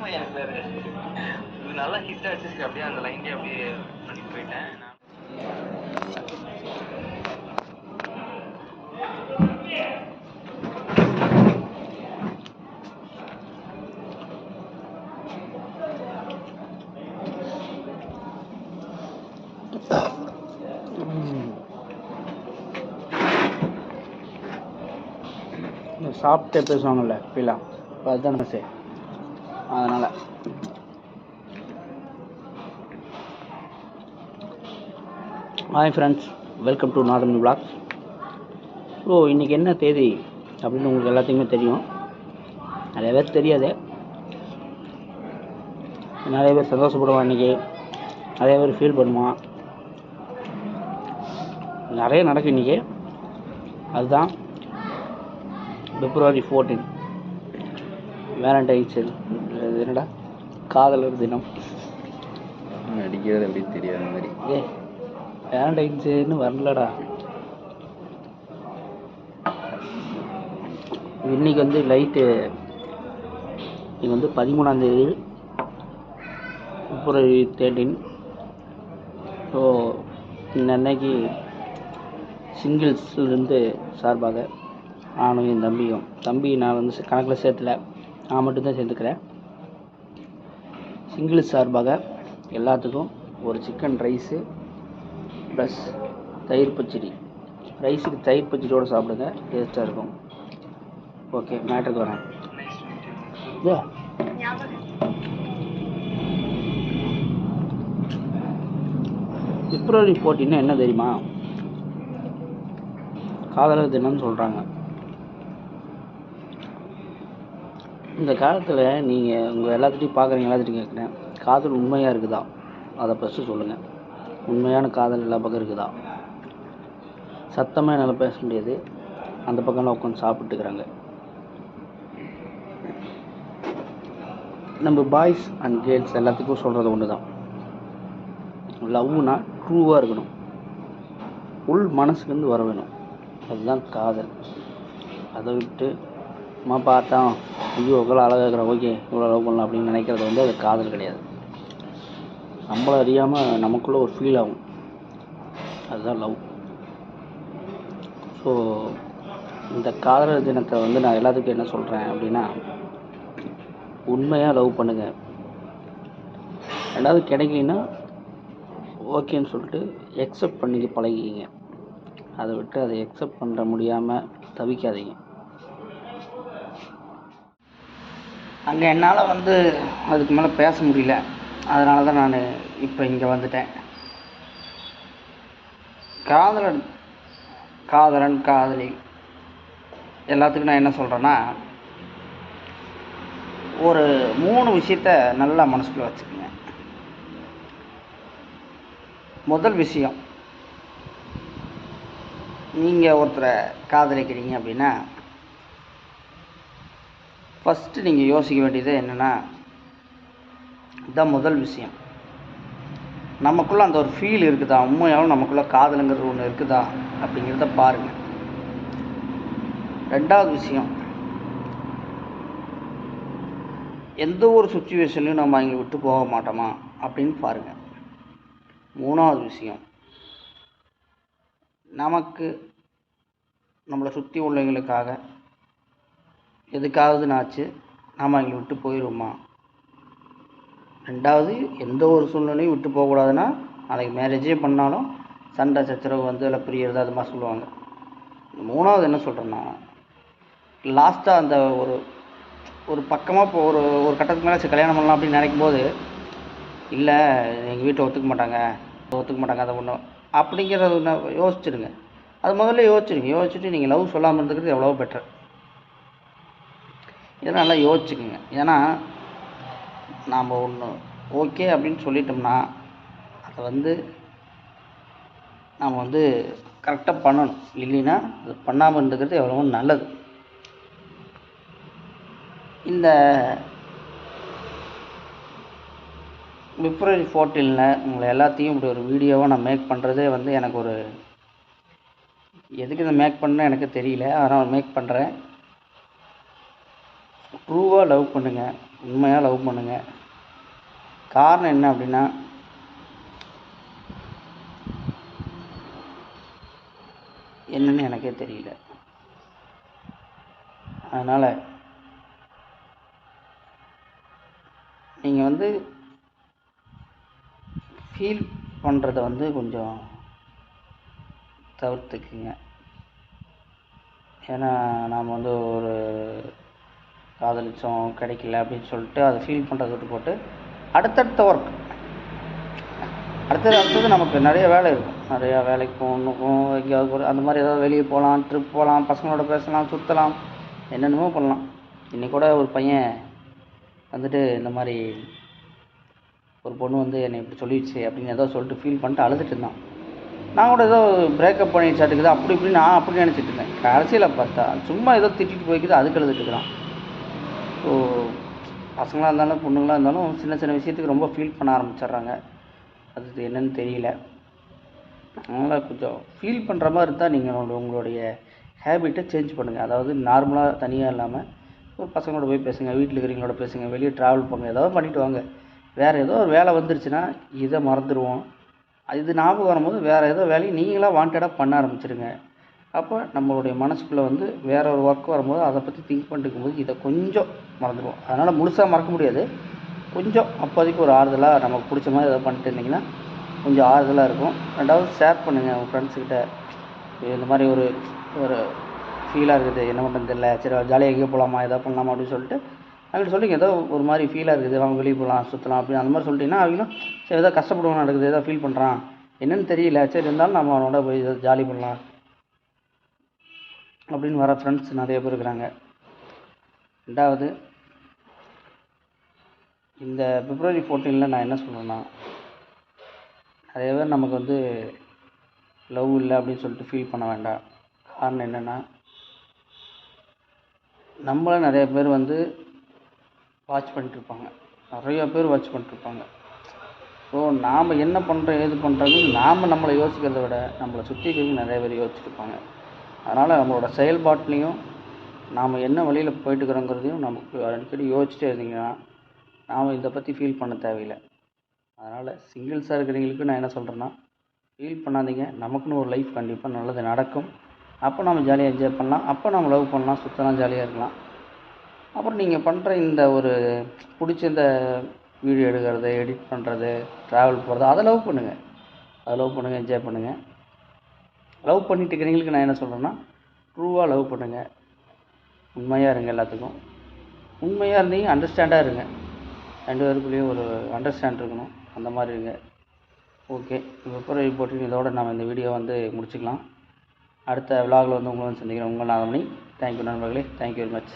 எனக்கு வேறு இது நல்லா ஹிட் ஆச்சு. அப்படியே அந்த லைன்லேயே அப்படியே பண்ணிட்டு போயிட்டேன். சாப்பிட்டே பேசுவாங்கள்ல இப்பெல்லாம், அதுதான் நம்ம சரி. அதனால் hi friends, welcome to Nathan vlogs. So இன்றைக்கி என்ன தேதி அப்படின்னு உங்களுக்கு எல்லாத்துக்குமே தெரியும். நிறைய பேர் தெரியாது. நிறைய பேர் சந்தோஷப்படுவான், இன்றைக்கி நிறைய பேர் ஃபீல் பண்ணுவான். நிறைய நடக்கும் இன்றைக்கி. அதுதான் February 14, வேலண்டைன்ஸ். என்னடா காதலர் தினம். அடிக்கிறது அப்படின்னு தெரியாத மாதிரி வேலண்டைன்ஸ்னு வரலடா. இன்னைக்கு வந்து லைட்டு, இது வந்து 13ஆம் தேதி February 13. ஸோ இந்த அன்னைக்கு சிங்கிள்ஸ்லேருந்து சார்பாக நானும் என் தம்பி நான் வந்து கணக்கில் சேர்த்துல, நான் மட்டும்தான் சேர்த்துக்கிறேன். சிங்கிள்ஸ் சார்பாக எல்லாத்துக்கும் ஒரு சிக்கன் ரைஸு ப்ளஸ் தயிர் பச்சடி. ரைஸுக்கு தயிர் பச்சடியோடு சாப்பிடுங்க, டேஸ்ட்டாக இருக்கும். ஓகே, மேட்டருக்கு வரேன். February 14 என்ன தெரியுமா? காதலர் தினம்னு சொல்கிறாங்க. இந்த காலத்தில் நீங்கள் உங்கள் எல்லாத்துட்டையும் பார்க்குறீங்க, எல்லாத்துட்டையும் கேட்குறேன், காதல் உண்மையாக இருக்குதா? அதை ஃபஸ்ட்டு சொல்லுங்கள். உண்மையான காதல் எல்லா பக்கம் இருக்குதா? சத்தமாக என்னால் பேச முடியாது, அந்த பக்கம்லாம் உட்காந்து சாப்பிட்டுக்கிறாங்க. நம்ம பாய்ஸ் அண்ட் கேர்ள்ஸ் எல்லாத்துக்கும் சொல்கிறது ஒன்று தான், லவ்னா ட்ரூவாக இருக்கணும், உள் மனசுலேருந்து வர வேணும். அதுதான் காதல். அதை விட்டு அம்மா பார்த்தோம், ஐயோ இவ்வளோ அழகாக இருக்கிறோம், ஓகே இவ்வளோ லவ் பண்ணலாம் அப்படின்னு நினைக்கிறது வந்து அது காதல் கிடையாது. நம்மளை அறியாமல் நமக்குள்ளே ஒரு ஃபீல் ஆகும், அதுதான் லவ். ஸோ இந்த காதலர் தினத்தை வந்து நான் எல்லாத்துக்கும் என்ன சொல்கிறேன் அப்படின்னா, உண்மையாக லவ் பண்ணுங்கள். ரெண்டாவது கிடைக்கலன்னா ஓகேன்னு சொல்லிட்டு எக்ஸப்ட் பண்ணிக்க பழகிக்கிங்க. அதை விட்டு அதை எக்ஸப்ட் பண்ணுற முடியாமல் தவிக்காதீங்க. அங்கே என்னால் வந்து அதுக்கு மேலே பேச முடியல, அதனால தான் நான் இப்போ இங்கே வந்துட்டேன். காதலன் காதலி எல்லாத்துக்கும் நான் என்ன சொல்கிறேன்னா, ஒரு 3 விஷயத்த நல்லா மனசுக்குள்ளே வச்சுக்கோங்க. முதல் விஷயம், நீங்கள் ஒருத்தரை காதலிக்கிறீங்க அப்படின்னா ஃபஸ்ட்டு நீங்கள் யோசிக்க வேண்டியது என்னென்னா, இதுதான் முதல் விஷயம், நமக்குள்ளே அந்த ஒரு ஃபீல் இருக்குதா, உண்மையாகவும் நமக்குள்ளே காதலுங்கிறது ஒன்று இருக்குதா அப்படிங்கிறத பாருங்கள். ரெண்டாவது விஷயம், எந்த ஒரு சுச்சுவேஷன்லையும் நம்ம அவங்களை விட்டு போக மாட்டோமா அப்படின்னு பாருங்கள். மூணாவது விஷயம், நமக்கு நம்மளை சுற்றி உள்ளவங்களுக்காக எதுக்காவது நாச்சு நாம் அவங்களை விட்டு போயிடுவோமா. ரெண்டாவது, எந்த ஒரு சூழ்நிலையும் விட்டு போகக்கூடாதுன்னா, நாளைக்கு மேரேஜே பண்ணாலும் சண்டை சச்சரவு வந்து எல்லாம் பிரியறது அது மாதிரி சொல்லுவாங்க. மூணாவது என்ன சொல்கிறேன்னா, லாஸ்ட்டாக அந்த ஒரு பக்கமாக இப்போ ஒரு கட்டத்துக்கு மேலே கல்யாணம் பண்ணலாம் அப்படின்னு நினைக்கும் போது, இல்லை எங்கள் வீட்டில் ஒத்துக்க மாட்டாங்க அதை ஒன்று அப்படிங்கிறத யோசிச்சுடுங்க. அது முதல்ல யோசிச்சுட்டு நீங்கள் லவ் சொல்லாமல் இருந்துக்கிறது எவ்வளோ பெட்டர். இதெல்லாம் நல்லா யோசிச்சுக்குங்க. ஏன்னா நாம் ஒன்று ஓகே அப்படின்னு சொல்லிட்டோம்னா அதை வந்து நாம் வந்து கரெக்டாக பண்ணணும். இல்லைன்னா அது பண்ணாமல் இருந்துக்கிறது எவ்வளோ நல்லது. இந்த February 14 உங்களை எல்லாத்தையும் இப்படி ஒரு வீடியோவாக நான் மேக் பண்ணுறதே வந்து எனக்கு ஒரு எதுக்கு இதை மேக் பண்ணேன்னு எனக்கு தெரியல, அதனால் மேக் பண்ணுறேன். ட்ரூவாக லவ் பண்ணுங்கள், உண்மையாக லவ் பண்ணுங்கள். காரணம் என்ன அப்படின்னா, என்னன்னு எனக்கே தெரியல. அதனால் நீங்கள் வந்து ஃபீல் பண்ணுறத வந்து கொஞ்சம் தவிர்த்துக்குங்க. ஏன்னா நாம் வந்து ஒரு காதலிச்சோம் கிடைக்கல அப்படின்னு சொல்லிட்டு அதை ஃபீல் பண்ணுறத விட்டு போட்டு அடுத்தடுத்த ஒர்க், அடுத்தது நமக்கு நிறைய வேலை இருக்கும். நிறையா வேலைக்கு போகணும், எங்கேயாவது ஒரு அந்த மாதிரி ஏதாவது வெளியே போகலாம், ட்ரிப் போகலாம், பசங்களோட பேசலாம், சுற்றலாம், என்னென்னமோ பண்ணலாம். இன்றைக்கி கூட ஒரு பையன் வந்துட்டு இந்த மாதிரி ஒரு பொண்ணு வந்து என்னை இப்படி சொல்லிடுச்சு அப்படின்னு ஏதோ சொல்லிட்டு ஃபீல் பண்ணிட்டு அழுதுட்டு இருந்தான். நான் கூட ஏதோ பிரேக்கப் பண்ணிடுச்சாட்டுக்குது அப்படி இப்படி நான் அப்படி நினச்சிட்டு இருந்தேன். கடைசியில் பார்த்தா சும்மா ஏதோ திட்டிட்டு போய்க்குது, அதுக்கு எழுதிட்டு இருக்கிறான். ஸோ பசங்களாக இருந்தாலும் பொண்ணுங்களாக இருந்தாலும் சின்ன சின்ன விஷயத்துக்கு ரொம்ப ஃபீல் பண்ண ஆரம்பிச்சிட்றாங்க. அது என்னன்னு தெரியல. அதனால் கொஞ்சம் ஃபீல் பண்ணுற மாதிரி இருந்தால் நீங்கள் உங்களுடைய ஹேபிட்டை சேஞ்ச் பண்ணுங்கள். அதாவது நார்மலாக தனியாக இல்லாமல் ஒரு பசங்களோட போய் பேசுங்க, வீட்டில் இருக்கிறவங்களோட பேசுங்க, வெளியே ட்ராவல் பண்ணுங்க, ஏதாவது பண்ணிவிட்டு வாங்க. வேறு ஏதோ ஒரு வேலை வந்துருச்சுன்னா இதை மறந்துடுவோம். இது ஞாபகம் வரும்போது வேறு ஏதோ வேலையை நீங்களாக வாண்டடாக பண்ண ஆரம்பிச்சிடுங்க. அப்போ நம்மளுடைய மனசுக்குள்ளே வந்து வேறு ஒரு ஒர்க் வரும்போது அதை பற்றி திங்க் பண்ணிட்டு இருக்கும்போது இதை கொஞ்சம் மறந்துடுவோம். அதனால் முழுசாக மறக்க முடியாது, கொஞ்சம் அப்போதைக்கு ஒரு ஆறுதலாக நமக்கு பிடிச்ச மாதிரி ஏதாவது பண்ணிட்டு இருந்தீங்கன்னா கொஞ்சம் ஆறுதலாக இருக்கும். ரெண்டாவது ஷேர் பண்ணுங்கள் உங்கள் ஃப்ரெண்ட்ஸுக்கிட்ட. இந்த மாதிரி ஒரு ஒரு ஃபீலாக இருக்குது, என்ன பண்ணுறது தெரியல, சரி ஜாலியாக எங்கேயோ போகலாமா, எதாவது பண்ணலாமா அப்படின்னு சொல்லிட்டு அவங்கள்ட்ட சொல்லிங்க. ஏதோ ஒரு மாதிரி ஃபீலாக இருக்குது, அவங்க வெளியே போகலாம், சுற்றலாம் அப்படின்னு அந்த மாதிரி சொல்லிட்டீங்கன்னா அவங்களும் சரி ஏதோ கஷ்டப்படுவோம் நடக்குது, ஏதோ ஃபீல் பண்ணுறான், என்னென்னு தெரியல, சரி இருந்தாலும் நம்ம அவனோட போய் ஏதோ ஜாலி பண்ணலாம் அப்படின்னு வர ஃப்ரெண்ட்ஸ் நிறைய பேர் இருக்கிறாங்க. ரெண்டாவது, இந்த February 14 நான் என்ன சொல்கிறேன்னா, நிறைய பேர் நமக்கு வந்து லவ் இல்லை அப்படின்னு சொல்லிட்டு ஃபீல் பண்ண வேண்டாம். காரணம் என்னென்னா, நம்மள நிறைய பேர் வந்து வாட்ச் பண்ணிட்டுருப்பாங்க, நிறையா பேர் வாட்ச் பண்ணிட்டுருப்பாங்க. ஸோ நாம் என்ன பண்ணுறோம் ஏது பண்ணுறோன்னு நம்மளை யோசிக்கிறத விட நம்மளை சுற்றி இருக்கிறவங்க நிறைய பேர் யோசிச்சுருப்பாங்க. அதனால் நம்மளோட செயல்பாட்லேயும் நாம் என்ன வழியில் போயிட்டுருக்குறோங்கிறதையும் நமக்கு அடிக்கடி யோசிச்சுட்டே இருந்தீங்கன்னா நாம் இதை பற்றி ஃபீல் பண்ண தேவையில்லை. அதனால் சிங்கிள்ஸாக இருக்கிறவங்களுக்கு நான் என்ன சொல்கிறேன்னா, ஃபீல் பண்ணாதீங்க, நமக்குன்னு ஒரு லைஃப் கண்டிப்பாக நல்லது நடக்கும். அப்போ நம்ம ஜாலியாக என்ஜாய் பண்ணலாம், அப்போ நம்ம லவ் பண்ணலாம், சுற்றலாம், ஜாலியாக இருக்கலாம். அப்புறம் நீங்கள் பண்ணுற இந்த ஒரு பிடிச்ச இந்த வீடியோ எடுக்கிறது, எடிட் பண்ணுறது, ட்ராவல் போகிறது, அதை லவ் பண்ணுங்கள், என்ஜாய் பண்ணுங்கள். லவ் பண்ணிட்டு இருக்கிறவங்களுக்கு நான் என்ன சொல்கிறேன்னா, ட்ரூவாக லவ் பண்ணுங்கள், உண்மையாக இருங்க, எல்லாத்துக்கும் உண்மையாக இருந்தீங்க, அண்டர்ஸ்டாண்டாக இருங்க, ரெண்டு பேருக்குள்ளேயும் ஒரு அண்டர்ஸ்டாண்ட் இருக்கணும், அந்த மாதிரி இருங்க. ஓகே, February 14 இதோடு நம்ம இந்த வீடியோ வந்து முடிச்சுக்கலாம். அடுத்த விலாகில் வந்து உங்களை சந்திக்கிறேன். உங்கள் நாதமணி. தேங்க்யூ நண்பர்களே, தேங்க்யூ வெரி மச்.